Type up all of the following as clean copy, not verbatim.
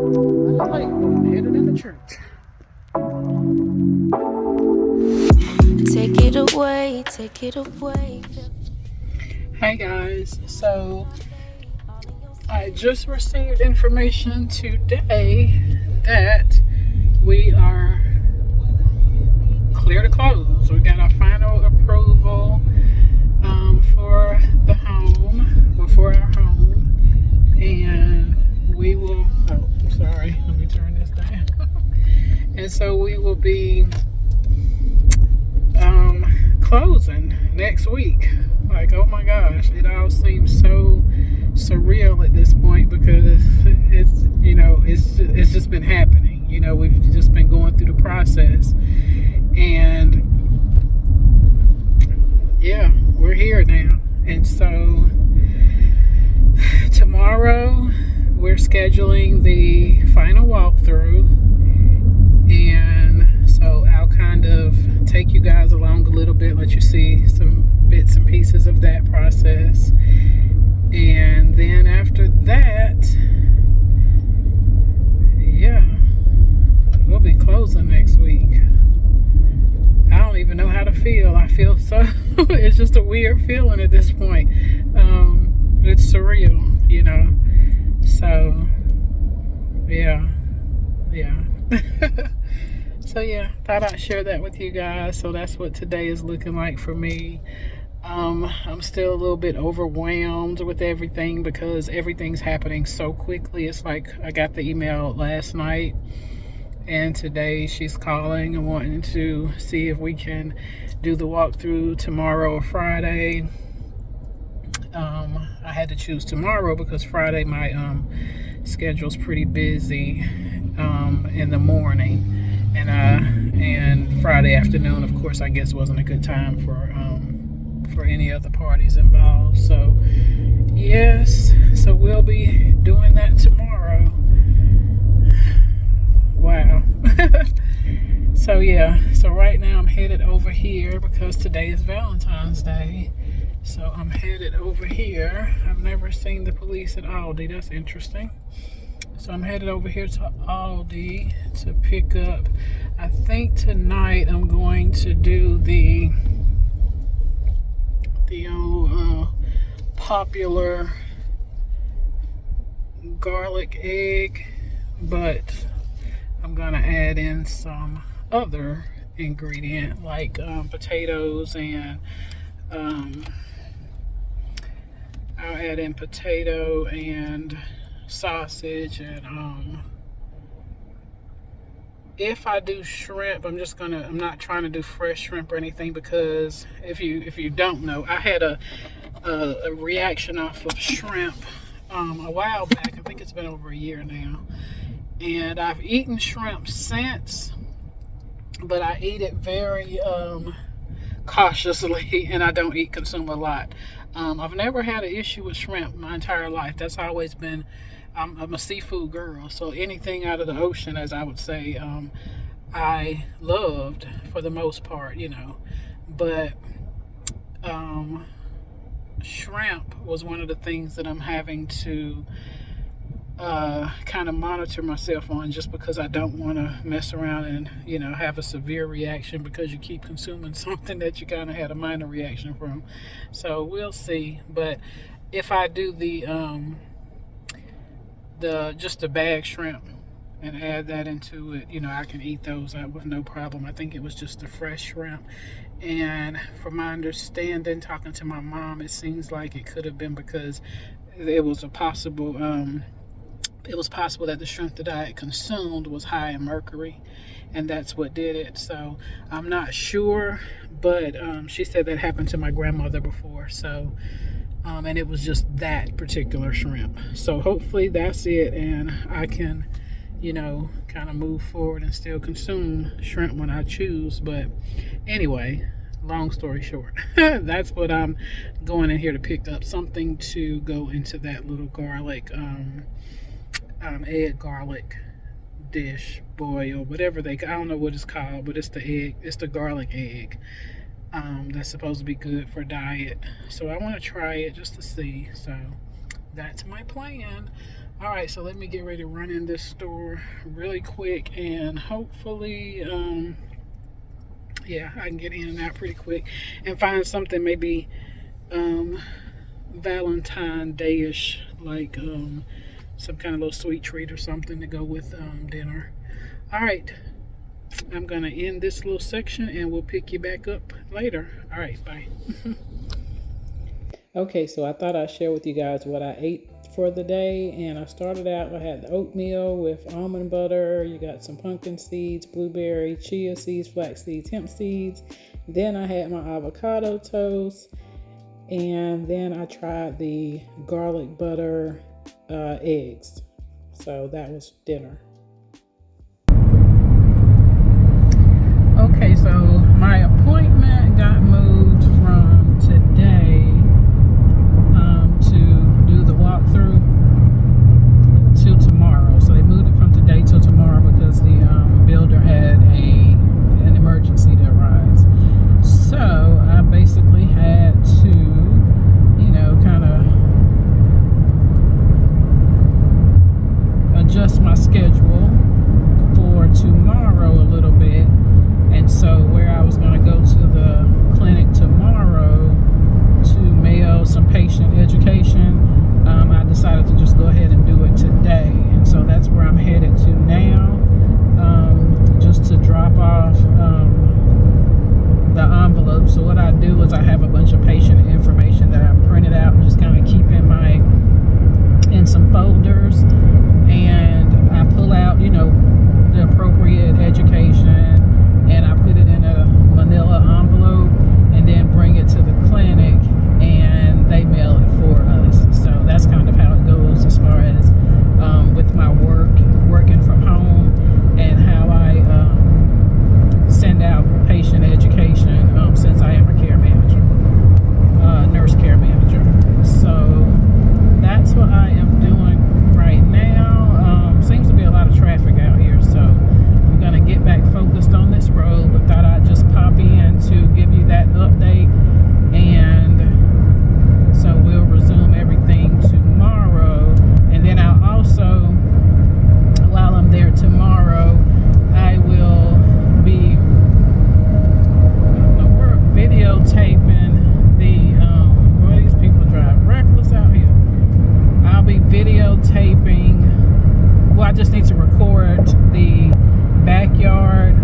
Like, I'm headed into church. Take it away, take it away. Hey guys, so I just received information today that we are clear to close. We got our final approval for the home, or for our home, and we will. Oh, sorry. Let me turn this down. And so we will be closing next week. Like, oh my gosh, it all seems so surreal at this point because it's just been happening. We've just been going through the process, and yeah, we're here now. And so tomorrow we're scheduling the final walkthrough, and so I'll kind of take you guys along a little bit, let you see some bits and pieces of that process. And then after that, yeah, we'll be closing next week. I don't even know how to feel. I feel so, it's just a weird feeling at this point. It's surreal, So, yeah. So yeah, thought I'd share that with you guys. So that's what today is looking like for me. I'm still a little bit overwhelmed with everything because everything's happening so quickly. It's like I got the email last night, and today she's calling and wanting to see if we can do the walkthrough tomorrow or Friday. I had to choose tomorrow because Friday my schedule's pretty busy in the morning, and Friday afternoon, of course, I guess wasn't a good time for any other parties involved. So yes, so we'll be doing that tomorrow. Wow. So yeah, so right now I'm headed over here because today is Valentine's Day. So I'm headed over here. I've never seen the police at Aldi. That's interesting. So I'm headed over here to Aldi to pick up. I think tonight I'm going to do the old popular garlic egg, but I'm gonna add in some other ingredient like potatoes, and I'll add in potato and sausage, and if I do shrimp, I'm not trying to do fresh shrimp or anything, because if you don't know, I had a reaction off of shrimp a while back. I think it's been over a year now, and I've eaten shrimp since, but I eat it very cautiously, and I don't consume a lot. I've never had an issue with shrimp my entire life. That's always been, I'm a seafood girl, so anything out of the ocean, as I would say, I loved for the most part, But shrimp was one of the things that I'm having to kind of monitor myself on, just because I don't want to mess around and have a severe reaction because you keep consuming something that you kind of had a minor reaction from. So we'll see. But if I do the just the bag shrimp and add that into it, I can eat those out with no problem. I think it was just the fresh shrimp, and from my understanding, talking to my mom, it seems like it could have been because it was possible that the shrimp that I had consumed was high in mercury, and that's what did it. So I'm not sure, but she said that happened to my grandmother before. So and it was just that particular shrimp. So hopefully that's it, and I can kind of move forward and still consume shrimp when I choose. But anyway, long story short, that's what I'm going in here to pick up, something to go into that little garlic egg garlic dish, boil, whatever I don't know what it's called, but it's the garlic egg. That's supposed to be good for diet. So I want to try it just to see. So That's my plan. All right, so let me get ready to run in this store really quick, and hopefully, yeah, I can get in and out pretty quick and find something maybe Valentine Day-ish, like some kind of little sweet treat or something to go with dinner. All right, I'm gonna end this little section and we'll pick you back up later. All right, bye. Okay, so I thought I'd share with you guys what I ate for the day, and I started out, I had the oatmeal with almond butter, you got some pumpkin seeds, blueberry, chia seeds, flax seeds, hemp seeds. Then I had my avocado toast, and then I tried the garlic butter eggs. So that was dinner. Okay, so my appointment got moved from today to do the walkthrough till tomorrow. So they moved it from today till tomorrow because the builder had an emergency that arise. So I basically had to, you know, kind of adjust my schedule for tomorrow a little bit. And so where I was going to go to the clinic tomorrow to mail some patient education, I decided to just go ahead and do it today. And so that's where I'm headed to now, just to drop off the envelope. So what I do is I have a bunch of patient information that I printed out and just kind of keep in some folders, and I pull out, you know, the appropriate education, and I put it in a manila envelope and then bring it to the clinic and they mail it for us. So that's kind of how it goes as far as with my working from home, and how I send out patient education since I am a care manager, nurse care manager. So that's what I am doing right now. Seems to be a lot of traffic out here, so I'm gonna get back focused on this road, but thought I'd just pop in to give you that update. And so we'll resume everything tomorrow, and then I'll also, while I'm there tomorrow, I will be videotaping the these people drive reckless out here. I'll be videotaping, well, I just need to record the backyard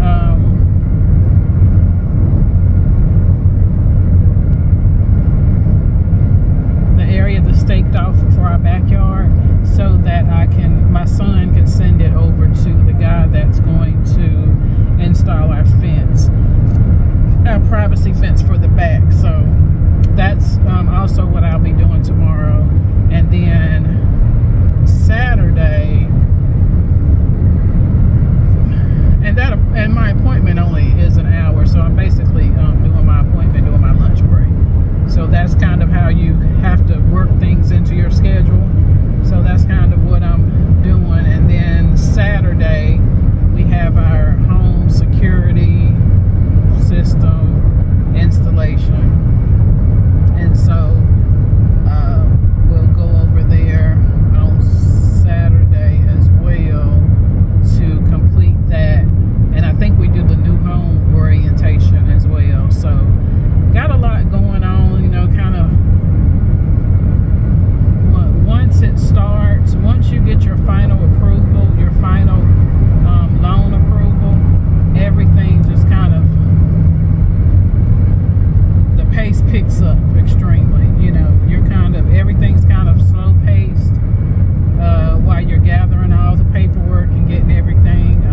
the area that's staked off for our backyard, so that my son can send it over to the guy that's going to install our fence, our privacy fence for the back. So that's also what I'll be doing tomorrow. And then Saturday, and my appointment only is an hour, so I'm basically doing my appointment, doing my lunch break. So that's kind of how you have to work things into your schedule. So that's kind of what I'm doing. And then Saturday, we have our home security system installation. And so we'll go over there on Saturday as well to complete that. And I think we do the new home orientation as well. So got a lot going on, you know, kind of. Once it starts, once you get your final approval, your final loan approval, everything just kind of, the pace picks up extremely. You know, everything's kind of slow paced while you're gathering all the paperwork and getting everything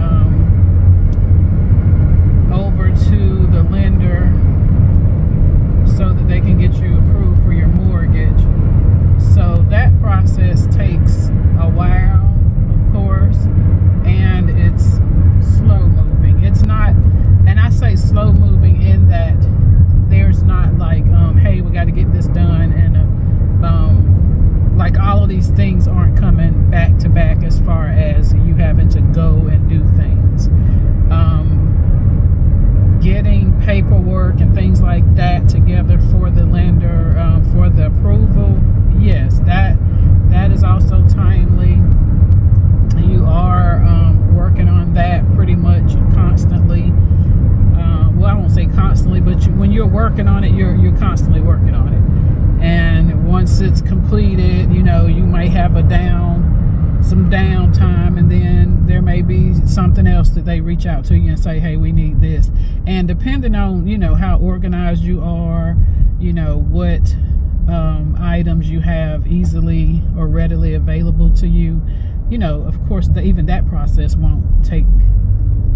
over to the lender so that they can get you approved for your mortgage. So that process takes a while, of course, and it's slow moving. It's not, and I say slow moving in that there's not like, hey, we got to get this done, and like all of these things aren't coming back to back as far as you having to go and do things. Getting paperwork and things like that together for the lender, for the approval, yes, that completed, you know, you might have some downtime, and then there may be something else that they reach out to you and say, hey, we need this. And depending on, you know, how organized you are, you know, what items you have easily or readily available to you, you know, of course, even that process won't take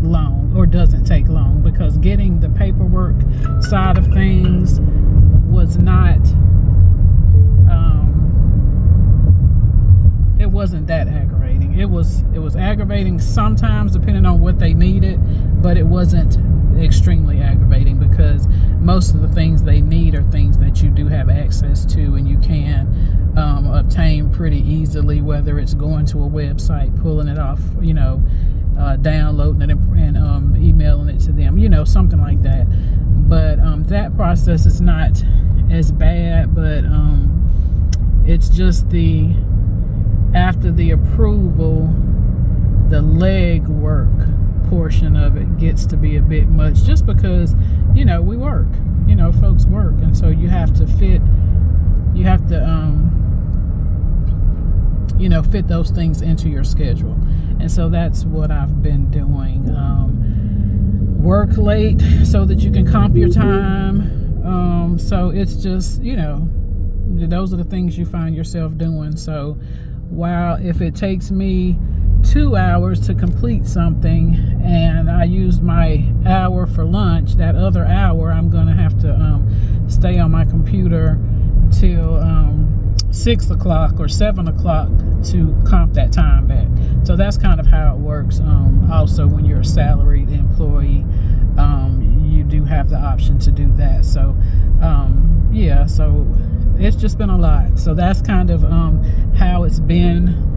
long, or doesn't take long, because getting the paperwork side of things was not it wasn't that aggravating. It was aggravating sometimes depending on what they needed, but it wasn't extremely aggravating, because most of the things they need are things that you do have access to and you can obtain pretty easily, whether it's going to a website, pulling it off, you know, downloading it and emailing it to them, you know, something like that. But that process is not as bad, but it's just after the approval, the leg work portion of it gets to be a bit much, just because, you know, we work, you know, folks work, and so you have to fit you know, fit those things into your schedule. And so that's what I've been doing. Work late so that you can comp your time. So it's just, you know, those are the things you find yourself doing. So while if it takes me 2 hours to complete something and I used my hour for lunch, that other hour I'm gonna have to stay on my computer till 6 o'clock or 7 o'clock to comp that time back. So that's kind of how it works. Also, when you're a salaried employee, you do have the option to do that. So yeah, so it's just been a lot. So that's kind of how it's been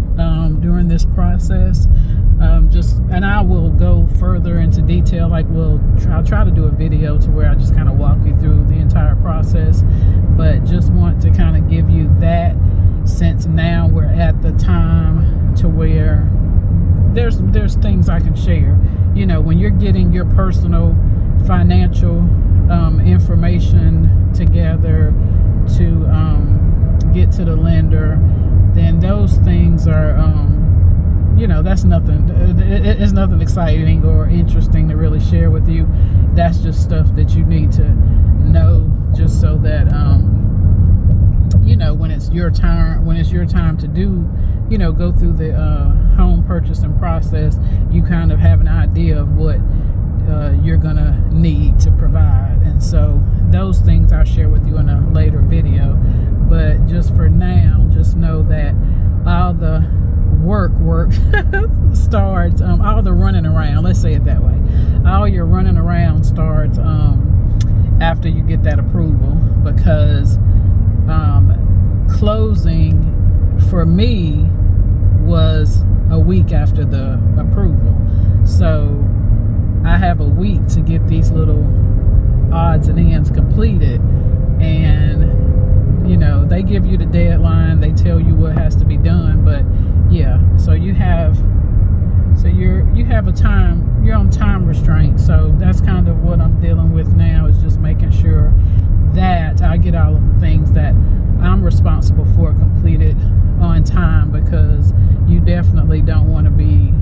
during this process. And I will go further into detail. Like I'll try to do a video to where I just kind of walk you through the entire process, but just want to kind of give you that, since now we're at the time to where there's things I can share. You know, when you're getting your personal financial information together to get to the lender, then those things are you know, that's nothing. It's nothing exciting or interesting to really share with you. That's just stuff that you need to know, just so that you know, when it's your time to do, you know, go through the home purchasing process, you kind of have an idea of what you're gonna need to provide. And so those things I'll share with you in a later video. But just for now, just know that all the work starts, all the running around, let's say it that way, all your running around starts after you get that approval, because closing for me was a week after the approval. So I have a week to get these little odds and ends completed, and you know, they give you the deadline, they tell you what has to be done, but yeah, so you have a time, you're on time restraint. So that's kind of what I'm dealing with now, is just making sure that I get all of the things that I'm responsible for completed on time, because you definitely don't want to be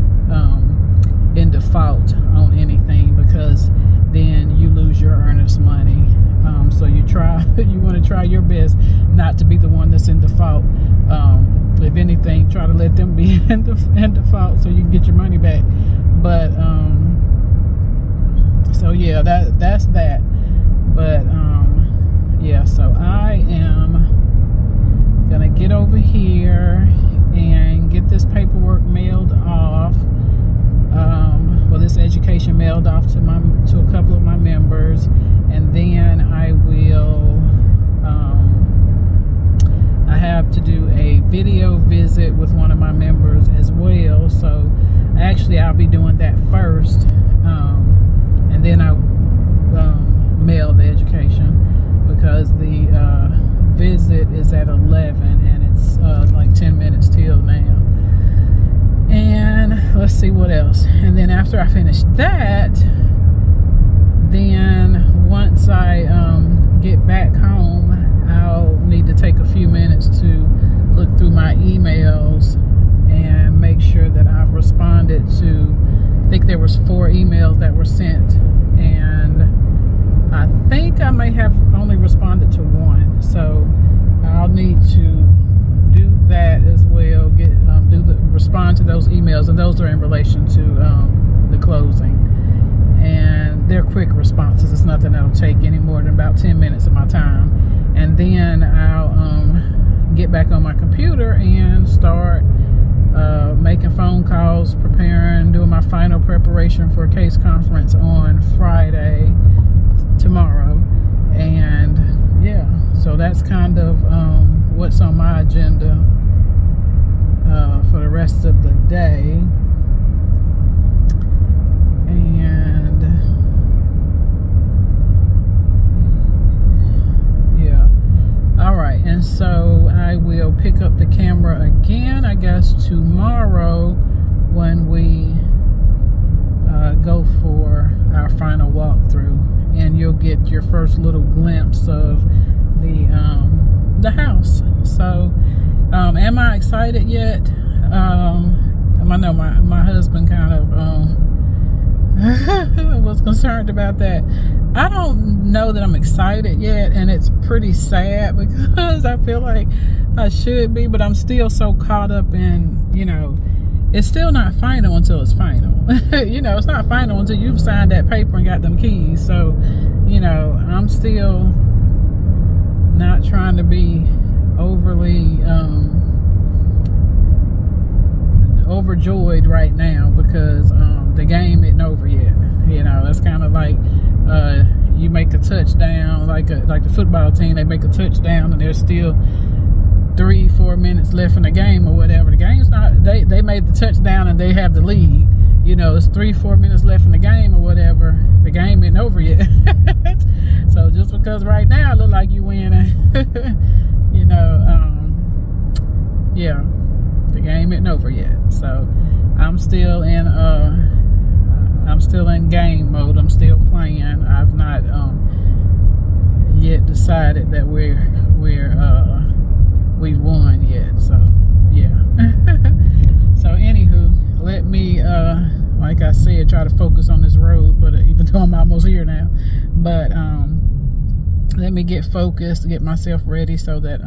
in default on anything, because then you lose your earnest money. So you want to try your best not to be the one that's in default. If anything, try to let them be in default so you can get your money back. But so yeah, that's that. But yeah, so I am gonna get over here and get this paperwork mailed off. Well, this education mailed off to a couple of my members, and then I will I have to do a video visit with one of my members as well. So actually I'll be doing that first, and then I mail the education, because the visit is at 11 and it's like 10 minutes till now. And let's see what else. And then after I finish that, then once I get back home, I'll need to take a few minutes to I may have only responded to one, so I'll need to do that as well. Respond to those emails, and those are in relation to the closing. And they're quick responses. It's nothing that'll take any more than about 10 minutes of my time. And then I'll get back on my computer and start making phone calls, preparing, doing my final preparation for a case conference on Friday, tomorrow. And yeah, so that's kind of what's on my agenda for the rest of the day. And yeah, all right. And so I will pick up the camera again, I guess, tomorrow when we go for our final walkthrough, and you'll get your first little glimpse of the house. So am I excited yet? I know my husband kind of was concerned about that. I don't know that I'm excited yet, and it's pretty sad because I feel like I should be, but I'm still so caught up in, it's still not final until it's final. It's not final until you've signed that paper and got them keys. So, I'm still not trying to be overly overjoyed right now because the game isn't over yet. That's kind of like you make a touchdown, like the football team, they make a touchdown and there's still 3-4 minutes left in the game or whatever. The game's not, they made the touchdown and they have the lead. It's 3-4 minutes left in the game or whatever. The game isn't over yet. So just because right now it look like you winning, yeah, the game isn't over yet. So I'm still in game mode. I'm still playing. I've not yet decided that we've won yet. So yeah. So anywho, let me like I said, try to focus on this road, but even though I'm almost here now, but let me get focused, get myself ready so that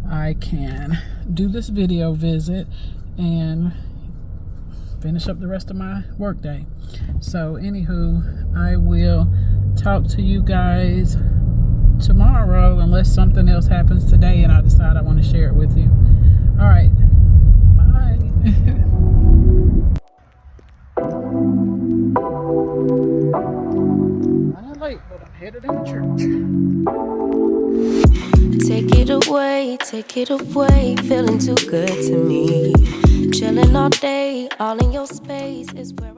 I can do this video visit and finish up the rest of my work day. So anywho, I will talk to you guys tomorrow unless something else happens today and I decide I want to share it with you. All right, bye. I'm late, but I'm headed into church. Take it away, feeling too good to me. Chilling all day, all in your space is where